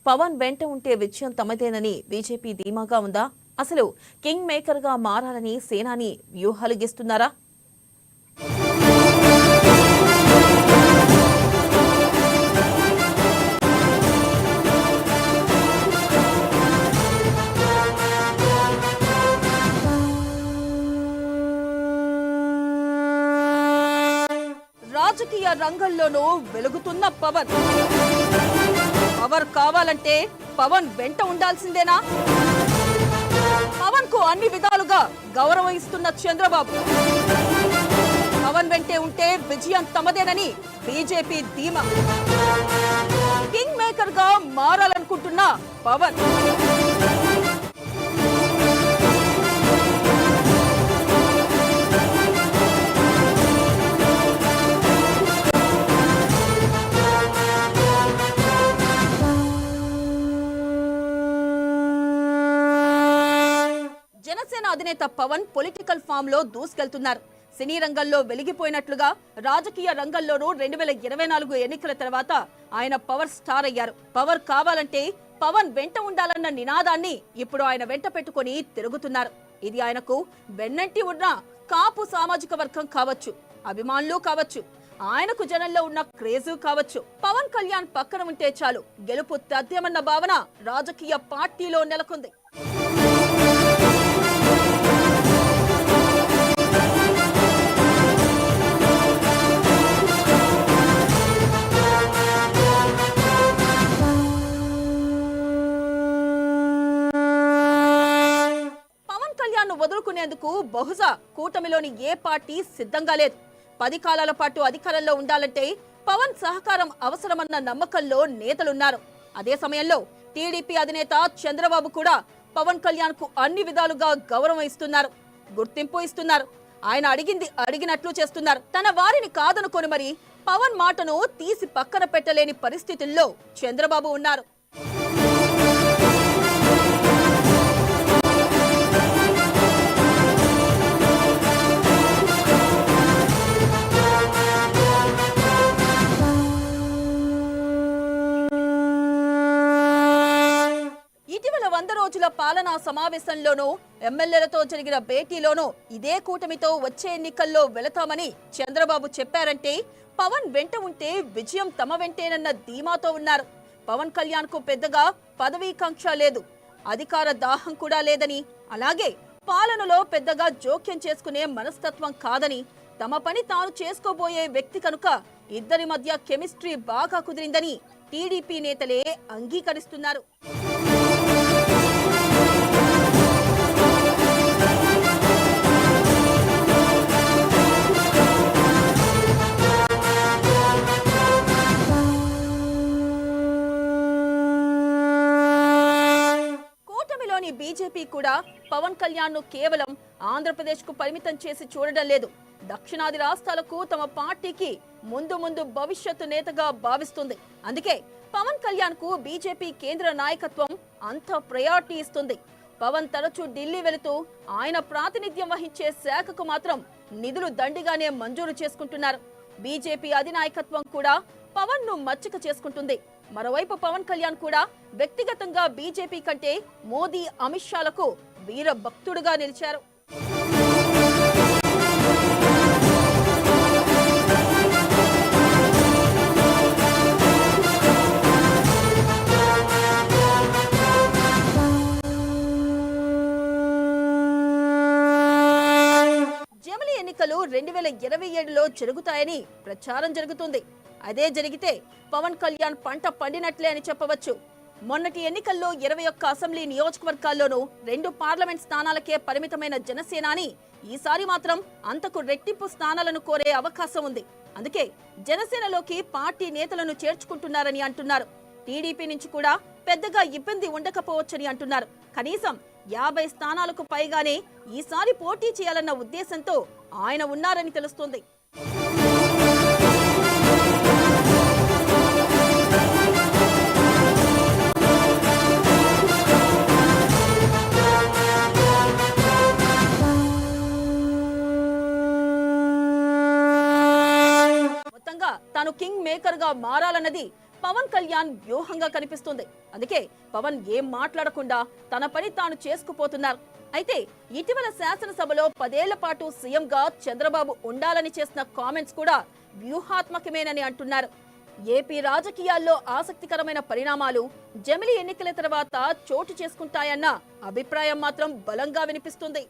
పవన్ వెంట ఉంటే విజయం తమదేనని బీజేపీ ధీమాగా ఉందా? అసలు కింగ్ మేకర్ గా మారాలని సేనాని వ్యూహాలు గీస్తున్నారా? రాజకీయ రంగంలోనూ వెలుగుతున్న పవన్. పవర్ కావాలంటే పవన్ వెంట ఉండాల్సిందేనా? పవన్ కు అన్ని విధాలుగా గౌరవం ఇస్తున్న చంద్రబాబు పవన్ వెంటే ఉంటే విజయం తమదేనని బీజేపీ ధీమా. కింగ్ మేకర్ గా మారాలనుకుంటున్న పవన్ జనసేన అధినేత పవన్ పొలిటికల్ ఫామ్ లో దూసుకెళ్తున్నారు. సినీ రంగంలో వెలిగిపోయినట్లుగా రాజకీయ రంగంలోనూ 2024 ఎన్నికల తర్వాత ఆయన పవర్ స్టార్ అయ్యారు. పవర్ కావాలంటే పవన్ వెంట ఉండాలన్న నినాదాన్ని ఇప్పుడు ఆయన వెంట పెట్టుకుని తిరుగుతున్నారు. ఇది ఆయనకు వెన్నంటి ఉన్న కాపు సామాజిక వర్గం కావచ్చు, అభిమానులు కావచ్చు, ఆయనకు జనంలో ఉన్న క్రేజు కావచ్చు. పవన్ కళ్యాణ్ పక్కన ఉంటే చాలు గెలుపు తథ్యమన్న భావన రాజకీయ పార్టీలో నెలకొంది. వదులుకునేందుకు బహుశా కూటమిలోని ఏ పార్టీ సిద్ధంగా లేదు. 10 కాలాల పాటు అధికారంలో ఉండాలంటే పవన్ సహకారం అవసరమన్న నమ్మకంలో నేతలున్నారు. అదే సమయంలో టీడీపీ అధినేత చంద్రబాబు కూడా పవన్ కళ్యాణ్ కు అన్ని విధాలుగా గౌరవం ఇస్తున్నారు, గుర్తింపు ఇస్తున్నారు. ఆయన అడిగింది అడిగినట్లు చేస్తున్నారు. తన వారిని కాదనుకొని మరి పవన్ మాటను తీసి పక్కన పెట్టలేని పరిస్థితుల్లో చంద్రబాబు ఉన్నారు. ఇటీవల 100 రోజుల పాలనా సమావేశంలోనూ ఎమ్మెల్యేలతో జరిగిన భేటీలోనూ ఇదే కూటమితో వచ్చే ఎన్నికల్లో వెళతామని చంద్రబాబు చెప్పారంటే పవన్ వెంట ఉంటే విజయం తమ వెంటేనన్న ధీమాతో ఉన్నారు. పవన్ కళ్యాణ్ కు పెద్దగా పదవీకాంక్ష లేదు, అధికార దాహం కూడా లేదని, అలాగే పాలనలో పెద్దగా జోక్యం చేసుకునే మనస్తత్వం కాదని, తమ పని తాను చేసుకోబోయే వ్యక్తి కనుక ఇద్దరి మధ్య కెమిస్ట్రీ బాగా కుదిరిందని టీడీపీ నేతలే అంగీకరిస్తున్నారు. బీజేపీ కూడా పవన్ కళ్యాణ్ ను కేవలం ఆంధ్రప్రదేశ్ కు పరిమితం చేసి చూడడం లేదు. దక్షిణాది రాష్ట్రాలకు తమ పార్టీకి ముందు భవిష్యత్తు నేతగా భావిస్తుంది. అందుకే పవన్ కళ్యాణ్ కు బీజేపీ కేంద్ర నాయకత్వం అంత ప్రయారిటీ ఇస్తుంది. పవన్ తరచూ ఢిల్లీ వెళుతూ ఆయన ప్రాతినిధ్యం వహించే శాఖకు మాత్రం నిధులు దండిగానే మంజూరు చేసుకుంటున్నారు. బీజేపీ అధినాయకత్వం కూడా పవన్ ను మచ్చిక చేసుకుంటుంది. మరోవైపు పవన్ కళ్యాణ్ కూడా వ్యక్తిగతంగా బీజేపీ కంటే మోదీ, అమిత్ షాలకు వీర భక్తుడుగా నిలిచారు. జమిలి ఎన్నికలు 2027లో జరుగుతాయని ప్రచారం జరుగుతుంది. అదే జరిగితే పవన్ కళ్యాణ్ పంట పండినట్లే అని చెప్పవచ్చు. మొన్నటి ఎన్నికల్లో 21 అసెంబ్లీ నియోజకవర్గాల్లోనూ 2 పార్లమెంట్ స్థానాలకే పరిమితమైన జనసేనాని ఈసారి మాత్రం అంతకు రెట్టింపు స్థానాలను కోరే అవకాశం ఉంది. అందుకే జనసేనలోకి పార్టీ నేతలను చేర్చుకుంటున్నారని అంటున్నారు. టీడీపీ నుంచి కూడా పెద్దగా ఇబ్బంది ఉండకపోవచ్చని అంటున్నారు. కనీసం 50 స్థానాలకు పైగానే ఈసారి పోటీ చేయాలన్న ఉద్దేశంతో ఆయన ఉన్నారని తెలుస్తోంది. తాను కింగ్ మేకర్ గా మారాలన్నది పవన్ కళ్యాణ్ వ్యూహంగా కనిపిస్తుంది. అందుకే పవన్ ఏం మాట్లాడకుండా తన పని తాను చేసుకుపోతున్నారు. అయితే ఇటీవల శాసనసభలో 10 ఏళ్ల పాటు సీఎంగా చంద్రబాబు ఉండాలని చేసిన కామెంట్స్ కూడా వ్యూహాత్మకమేనని అంటున్నారు. ఏపీ రాజకీయాల్లో ఆసక్తికరమైన పరిణామాలు జమిలి ఎన్నికల తర్వాత చోటు చేసుకుంటాయన్న అభిప్రాయం మాత్రం బలంగా వినిపిస్తుంది.